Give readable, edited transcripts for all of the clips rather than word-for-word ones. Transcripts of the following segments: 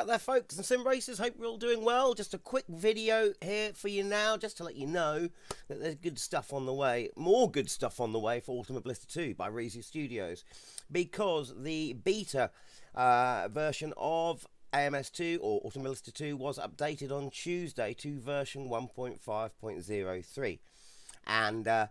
out there, folks and sim racers. Hope you're all doing well. Just a quick video here for you now, just to let you know that there's good stuff on the way. More good stuff on the way for Automobilista 2 by Reezy Studios, because the beta version of AMS2 or Automobilista 2 was updated on Tuesday to version 1.5.0.3, and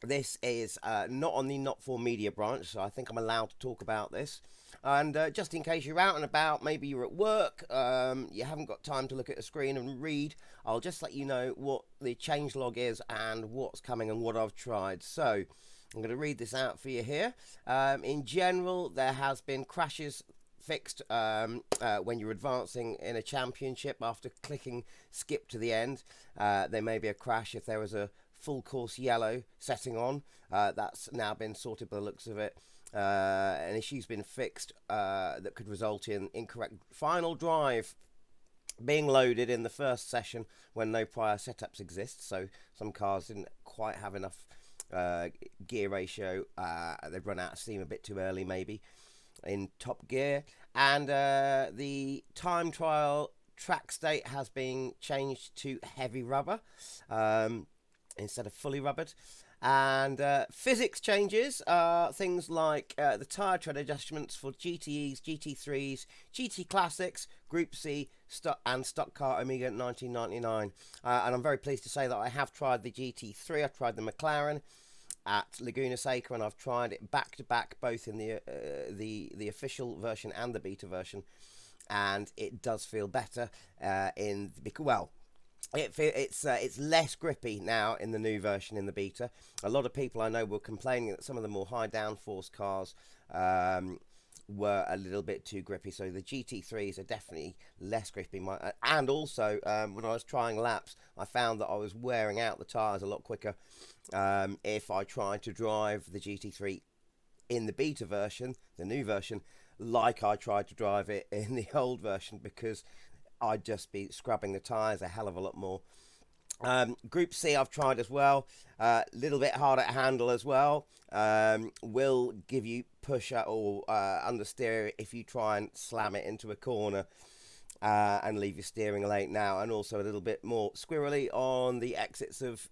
this is not on the Not For Media branch, so I think I'm allowed to talk about this. And just in case you're out and about, maybe you're at work, you haven't got time to look at a screen and read, I'll just let you know what the changelog is and what's coming and what I've tried. So I'm going to read this out for you here. In general, there has been crashes fixed when you're advancing in a championship after clicking skip to the end. There may be a crash if there was a full course yellow setting on. That's now been sorted by the looks of it. An issue's been fixed that could result in incorrect final drive being loaded in the first session when no prior setups exist. So some cars didn't quite have enough gear ratio. They've run out of steam a bit too early maybe in top gear. And the time trial track state has been changed to heavy rubber instead of fully rubbered. And physics changes are things like the tyre tread adjustments for GTEs, GT3s, GT Classics, Group C, and Stock Car Omega 1999. And I'm very pleased to say that I have tried the GT3, I've tried the McLaren at Laguna Seca, and I've tried it back to back, both in the official version and the beta version, and it does feel better well. It's less grippy now in the new version in the beta. A lot of people I know were complaining that some of the more high downforce cars were a little bit too grippy. So the GT3s are definitely less grippy. And also, when I was trying laps, I found that I was wearing out the tyres a lot quicker if I tried to drive the GT3 in the beta version, the new version, like I tried to drive it in the old version, because I'd just be scrubbing the tyres a hell of a lot more. Group C I've tried as well. Little bit harder to handle as well. Will give you push or understeer if you try and slam it into a corner and leave your steering late now. And also a little bit more squirrely on the exits of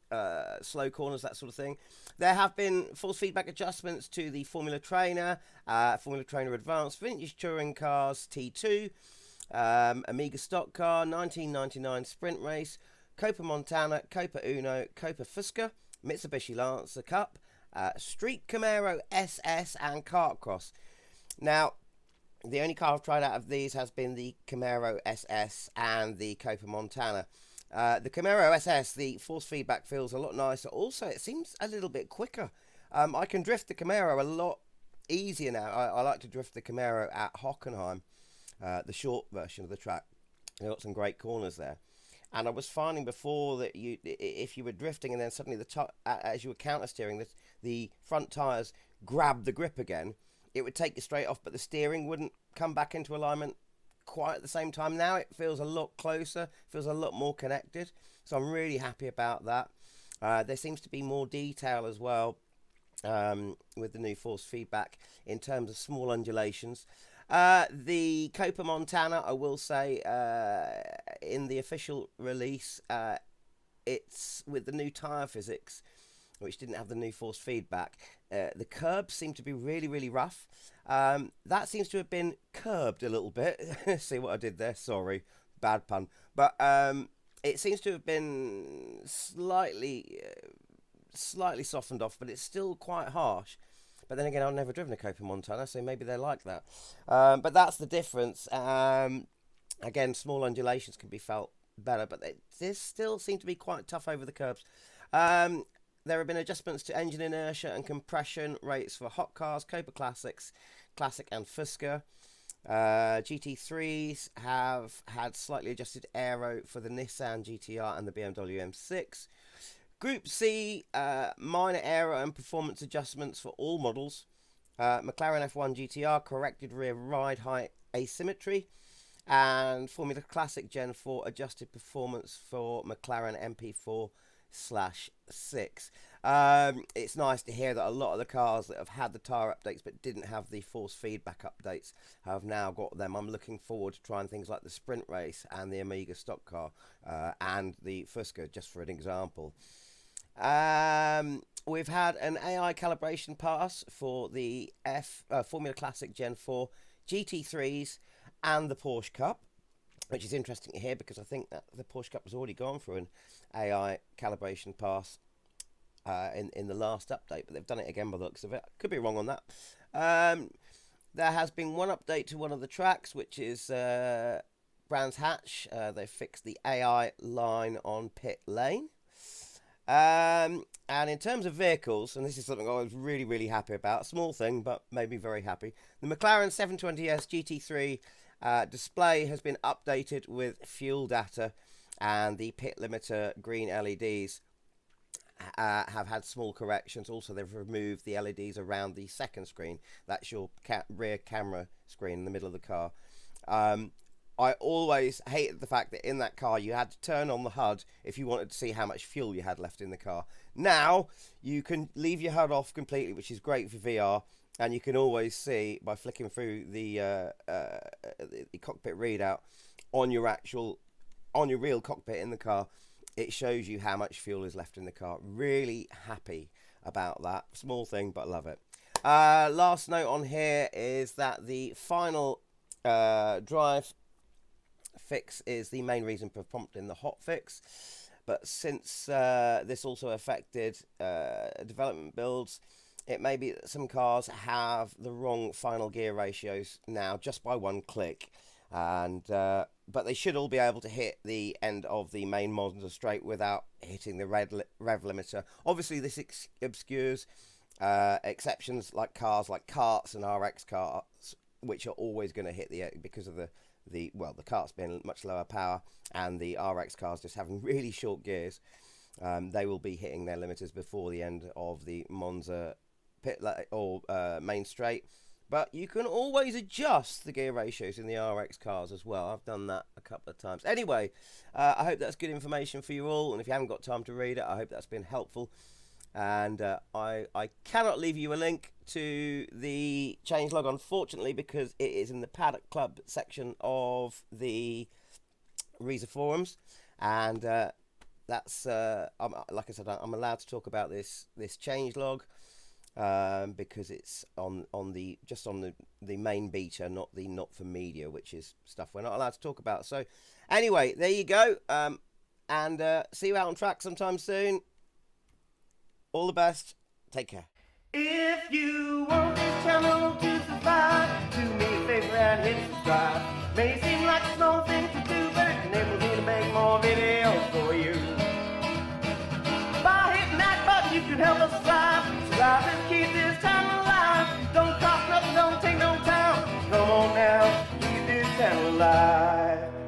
slow corners, that sort of thing. There have been force feedback adjustments to the Formula Trainer, Formula Trainer Advanced, Vintage Touring Cars T2, Amiga Stock Car, 1999 Sprint Race, Copa Montana, Copa Uno, Copa Fusca, Mitsubishi Lancer Cup, Street Camaro SS, and Kart Cross. Now, the only car I've tried out of these has been the Camaro SS and the Copa Montana. The Camaro SS, the force feedback feels a lot nicer. Also, it seems a little bit quicker. I can drift the Camaro a lot easier now. I like to drift the Camaro at Hockenheim, the short version of the track. You've got some great corners there. And I was finding before that if you were drifting and then suddenly as you were counter steering, the front tyres grabbed the grip again, it would take you straight off, but the steering wouldn't come back into alignment quite at the same time. Now it feels a lot closer, feels a lot more connected. So I'm really happy about that. There seems to be more detail as well with the new force feedback in terms of small undulations. The Copa Montana, I will say, in the official release, it's with the new tyre physics, which didn't have the new force feedback. The curbs seem to be really, really rough. That seems to have been curbed a little bit. See what I did there? Sorry, bad pun. But it seems to have been slightly softened off, but it's still quite harsh. But then again, I've never driven a Copa Montana, so maybe they're like that. But that's the difference. Again, small undulations can be felt better, but they still seem to be quite tough over the curbs. There have been adjustments to engine inertia and compression rates for hot cars, Copa Classics, Classic and Fusca. GT3s have had slightly adjusted aero for the Nissan GTR and the BMW M6. Group C, minor aero and performance adjustments for all models. McLaren F1 GTR corrected rear ride height asymmetry. And Formula Classic Gen 4 adjusted performance for McLaren MP4/6. It's nice to hear that a lot of the cars that have had the tyre updates but didn't have the force feedback updates have now got them. I'm looking forward to trying things like the Sprint Race and the Amiga stock car and the Fusca, just for an example. We've had an AI calibration pass for the Formula Classic Gen 4 GT3s and the Porsche Cup, which is interesting to hear because I think that the Porsche Cup has already gone through an AI calibration pass in the last update, but they've done it again by the looks of it. Could be wrong on that. There has been one update to one of the tracks, which is Brands Hatch. They fixed the AI line on pit lane. And in terms of vehicles, and this is something I was really happy about, small thing, but made me very happy. The McLaren 720S GT3 display has been updated with fuel data, and the pit limiter green LEDs have had small corrections. Also, they've removed the LEDs around the second screen. That's your rear camera screen in the middle of the car. I always hated the fact that in that car you had to turn on the HUD if you wanted to see how much fuel you had left in the car. Now you can leave your HUD off completely, which is great for VR, and you can always see by flicking through the cockpit readout on your real cockpit in the car. It shows you how much fuel is left in the car. Really happy about that. Small thing, but love it. Last note on here is that the final drive fix is the main reason for prompting the hotfix. But since this also affected development builds, it may be that some cars have the wrong final gear ratios now just by one click. And but they should all be able to hit the end of the main Monza straight without hitting the rev limiter. Obviously, this obscures exceptions like cars like karts and RX cars, which are always going to hit because of the karts being much lower power and the RX cars just having really short gears. They will be hitting their limiters before the end of the Monza pit or main straight. But you can always adjust the gear ratios in the RX cars as well. I've done that a couple of times. Anyway, I hope that's good information for you all. And if you haven't got time to read it, I hope that's been helpful. And I cannot leave you a link to the changelog, unfortunately, because it is in the Paddock Club section of the Reza forums. And that's, like I said, I'm allowed to talk about this changelog. Because it's on the main beta, not for media, which is stuff we're not allowed to talk about. So anyway, there you go, and see you out on track sometime soon. All the best. Take care. If you want this channel to survive, do me a favor and hit subscribe. May seem like a small thing to do, but it enables me to make more videos for you. By hitting that button, you can help us thrive. Subscribe and keep this channel alive. Don't cost nothing, don't take no time. Come on now, keep this channel alive.